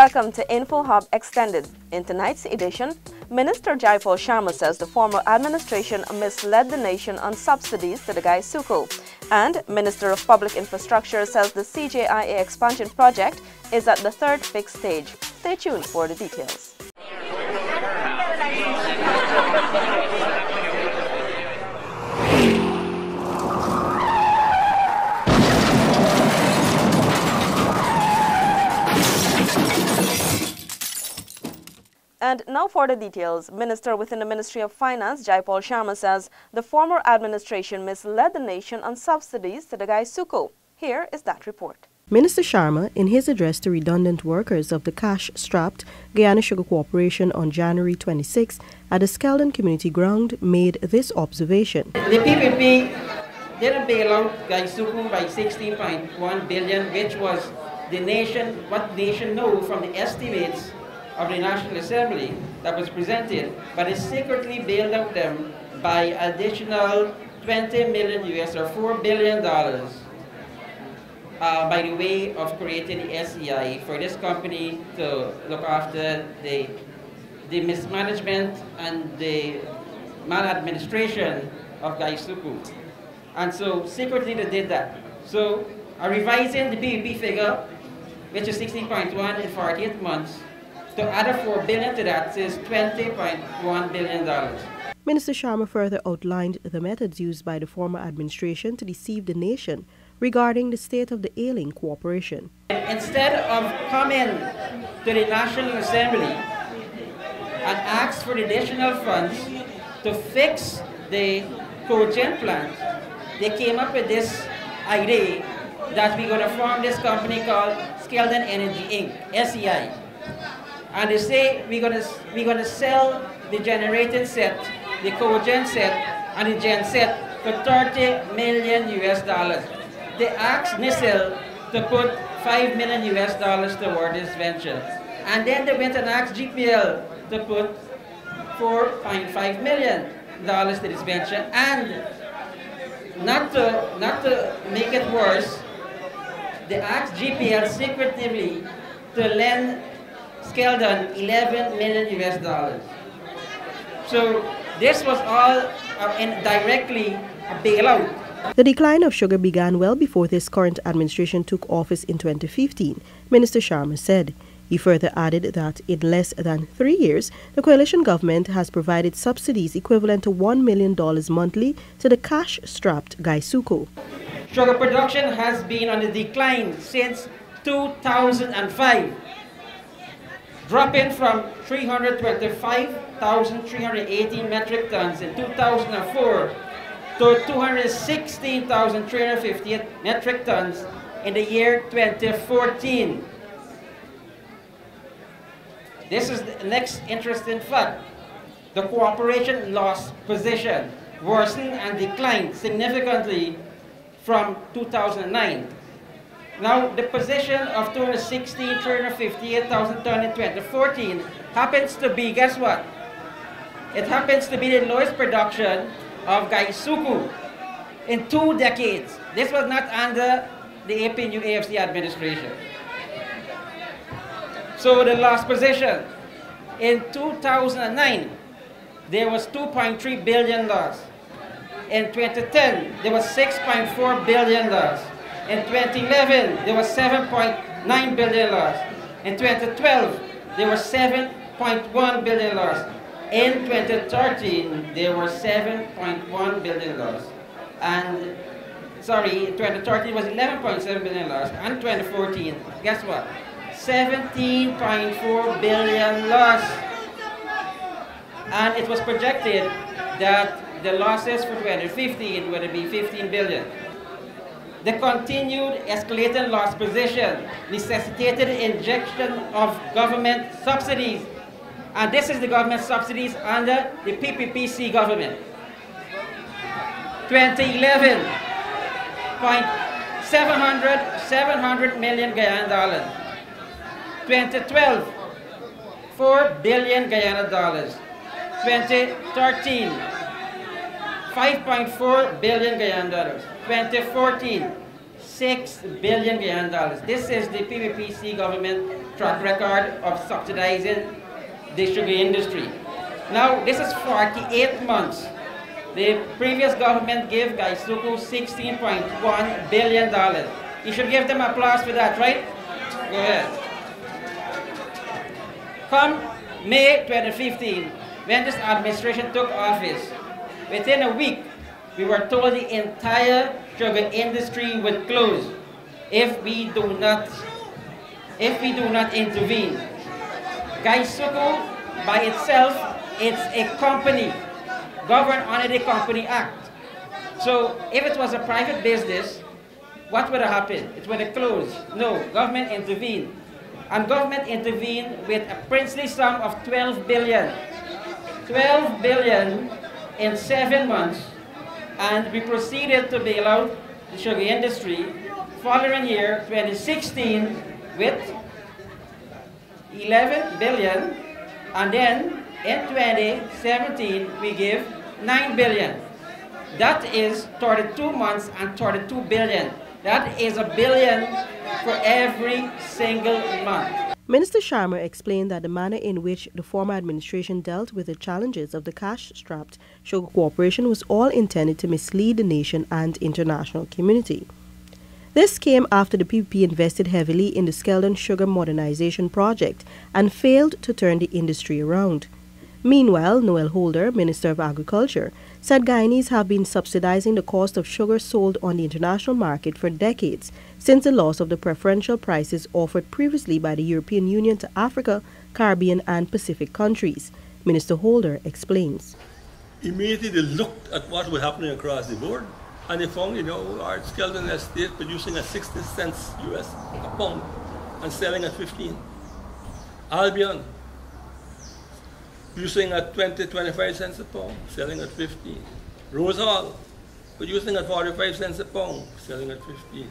Welcome to InfoHub Extended. In tonight's edition, Minister JAIPAUL Sharma says the former administration misled the nation on subsidies to the Guyana, and Minister of Public Infrastructure says the CJIA expansion project is at the third fixed stage. Stay tuned for the details. And now for the details. Minister within the Ministry of Finance, JAIPAUL Sharma, says the former administration misled the nation on subsidies to the Guyana. Here is that report. Minister Sharma, in his address to redundant workers of the cash-strapped Guyana Sugar Corporation on January 26 at the Skeldon Community Ground, made this observation. The PPP didn't bail out Guyana by 16.1 billion, which was the nation, what the nation know from the estimates of the National Assembly that was presented, but it secretly bailed out them by additional 20 million US or $4 billion by the way of creating the SEI for this company to look after the mismanagement and the maladministration of Guyana. And so secretly they did that. So revising the PPP figure, which is 16.1 in 48 months, to add a $4 billion to that is $20.1 billion. Minister Sharma further outlined the methods used by the former administration to deceive the nation regarding the state of the ailing corporation. Instead of coming to the National Assembly and ask for additional funds to fix the cogen plant, they came up with this idea that we're going to form this company called Skeldon Energy Inc., SEI. And they say we're gonna sell the generating set, the cogen set, and the gen set for $30 million US. They asked NISIL to put $5 million US toward this venture. And then they went and asked GPL to put $4.5 million to this venture. And not to make it worse, they asked GPL secretively to lend Skeldon $11 million US. So this was all indirectly a bailout. The decline of sugar began well before this current administration took office in 2015, Minister Sharma said. He further added that in less than 3 years, the coalition government has provided subsidies equivalent to $1 million monthly to the cash-strapped Guyana. Sugar production has been on the decline since 2005. Dropping from 325,380 metric tons in 2004 to 216,358 metric tons in the year 2014. This is the next interesting fact. The corporation lost position, worsened and declined significantly from 2009. Now, the position of 358,000 tons in 2014 happens to be, guess what? It happens to be the lowest production of Guyana in 2 decades. This was not under the APNU AFC administration. So the last position, in 2009, there was $2.3 billion. In 2010, there was $6.4 billion. In 2011, there was $7.9 billion. In 2012, there was $7.1 billion. In 2013, there were $7.1 billion. And, sorry, in 2013 was $11.7 billion. And 2014, guess what? $17.4 billion loss. And it was projected that the losses for 2015 would be $15 billion. The continued escalating loss position necessitated injection of government subsidies. And this is the government subsidies under the PPPC government. 2011, 700 million Guyana dollars. 2012, $4 billion Guyana dollars. 2013, $5.4 billion Guyana dollars. 2014, $6 billion Guyana dollars. This is the PPPC government track record of subsidizing the sugar industry. Now, this is 48 months. The previous government gave GAISUCO $16.1 billion. You should give them applause for that, right? Go ahead. Come May 2015, when this administration took office, within a week, we were told the entire sugar industry would close if we do not intervene. GAISUCO, by itself, it's a company governed under the Company Act. So if it was a private business, what would have happened? It would have closed. No, government intervened. And government intervened with a princely sum of 12 billion. 12 billion in 7 months. And we proceeded to bail out the sugar industry following year, 2016, with 11 billion. And then in 2017, we give 9 billion. That is 32 months and 32 billion. That is $1 billion for every single month. Minister SHARMA explained that the manner in which the former administration dealt with the challenges of the cash-strapped sugar corporation was all intended to mislead the nation and international community. This came after the PPP invested heavily in the Skeldon Sugar Modernization Project and failed to turn the industry around. Meanwhile, Noel Holder, Minister of Agriculture, said Guyanese have been subsidizing the cost of sugar sold on the international market for decades, since the loss of the preferential prices offered previously by the European Union to Africa, Caribbean and Pacific countries. Minister Holder explains. Immediately they looked at what was happening across the board, and they found, our Skeldon estate producing at 60 cents US a pound and selling at 15. Albion producing at 20, 25 cents a pound, selling at 15. Rose Hall producing at 45 cents a pound, selling at 15.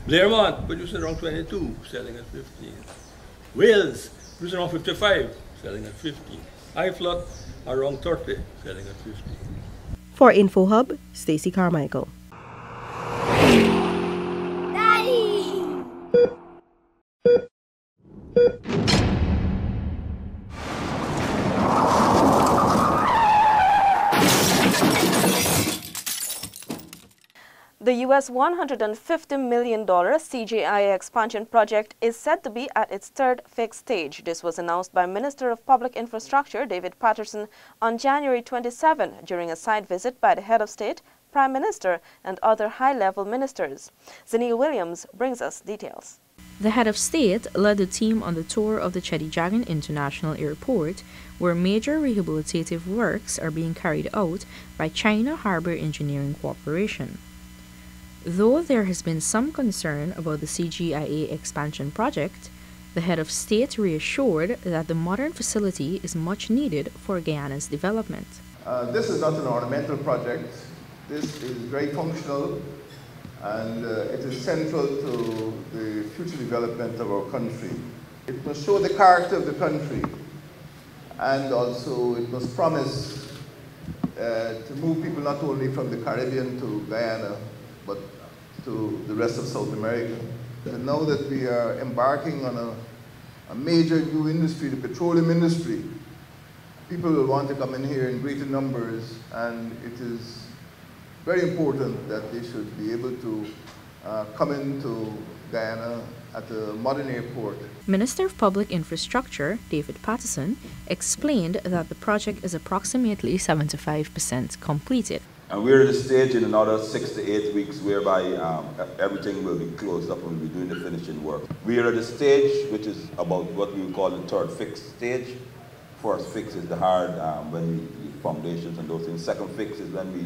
Blairmont producing around 22, selling at 15. Wales producing around 55, selling at 15. Iflot around 30, selling at 15. For InfoHub, Stacey Carmichael. Daddy! The U.S. $150 million CGIA expansion project is said to be at its third fixed stage. This was announced by Minister of Public Infrastructure David Patterson on January 27 during a site visit by the head of state, Prime Minister, and other high-level ministers. Zanil Williams brings us details. The head of state led the team on the tour of the Chedijagan International Airport, where major rehabilitative works are being carried out by China Harbor Engineering Corporation. Though there has been some concern about the CGIA expansion project, the head of state reassured that the modern facility is much needed for Guyana's development. This is not an ornamental project. This is very functional, and it is central to the future development of our country. It must show the character of the country, and also it must promise to move people not only from the Caribbean to Guyana, but to the rest of South America. And now that we are embarking on a major new industry, the petroleum industry, people will want to come in here in greater numbers, and it is very important that they should be able to come into Guyana at a modern airport. Minister of Public Infrastructure, David Patterson, explained that the project is approximately 75% completed. And we're at a stage in another 6 to 8 weeks whereby everything will be closed up and we'll be doing the finishing work. We are at a stage which is about what we would call the third fix stage. First fix is the hard, when we foundations and those things. Second fix is when we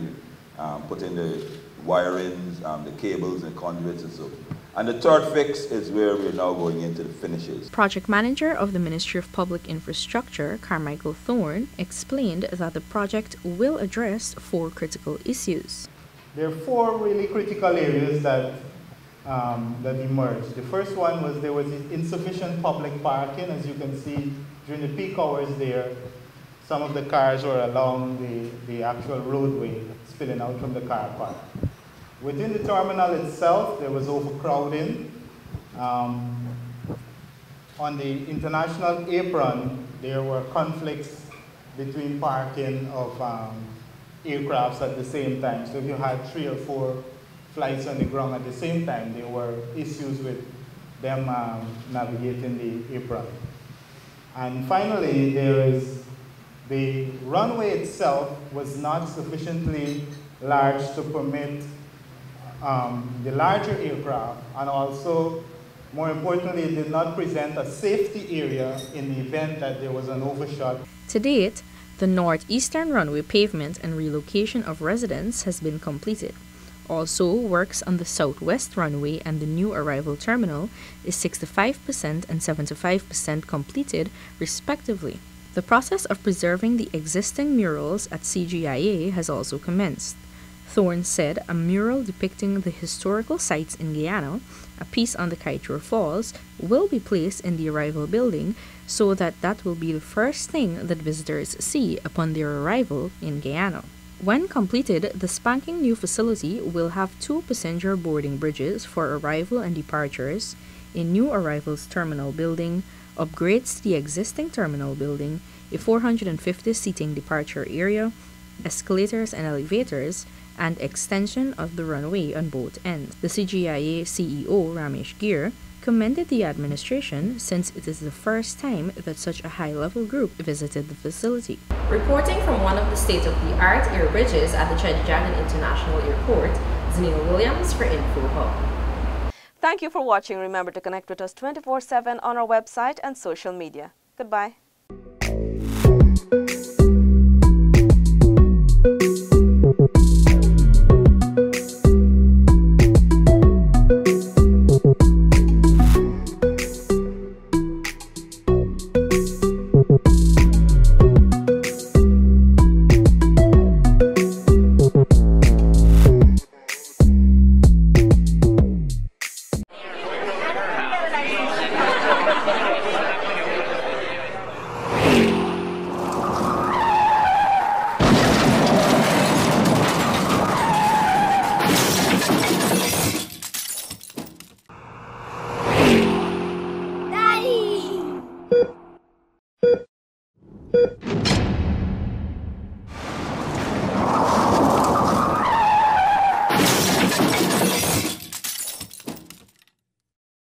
put in the wirings, the cables and conduits and so. And the third fix is where we're now going into the finishes. Project manager of the Ministry of Public Infrastructure, CARMICHAEL THORNE, explained that the project will address 4 critical issues. There are 4 really critical areas that emerged. The first one was there was insufficient public parking. As you can see, during the peak hours there, some of the cars were along the actual roadway, spilling out from the car park. Within the terminal itself, there was overcrowding. On the international apron, there were conflicts between parking of aircrafts at the same time. So if you had 3 or 4 flights on the ground at the same time, there were issues with them navigating the apron. And finally, there is the runway itself was not sufficiently large to permit the larger aircraft, and also, more importantly, it did not present a safety area in the event that there was an overshot. To date, the northeastern runway pavement and relocation of residents has been completed. Also, works on the southwest runway and the new arrival terminal is 65% and 75% completed, respectively. The process of preserving the existing murals at CGIA has also commenced. Thorne said a mural depicting the historical sites in Guyana, a piece on the Kaieteur Falls, will be placed in the arrival building so that will be the first thing that visitors see upon their arrival in Guyana. When completed, the spanking new facility will have 2 passenger boarding bridges for arrival and departures, a new arrivals terminal building, upgrades to the existing terminal building, a 450-seating departure area, escalators and elevators, and extension of the runway on both ends. The CGIA CEO, Ramesh Gir, commended the administration since it is the first time that such a high-level group visited the facility. Reporting from one of the state-of-the-art air bridges at the Chedi Jagan International Airport, Zanil Williams for InfoHub. Thank you for watching. Remember to connect with us 24/7 on our website and social media. Goodbye.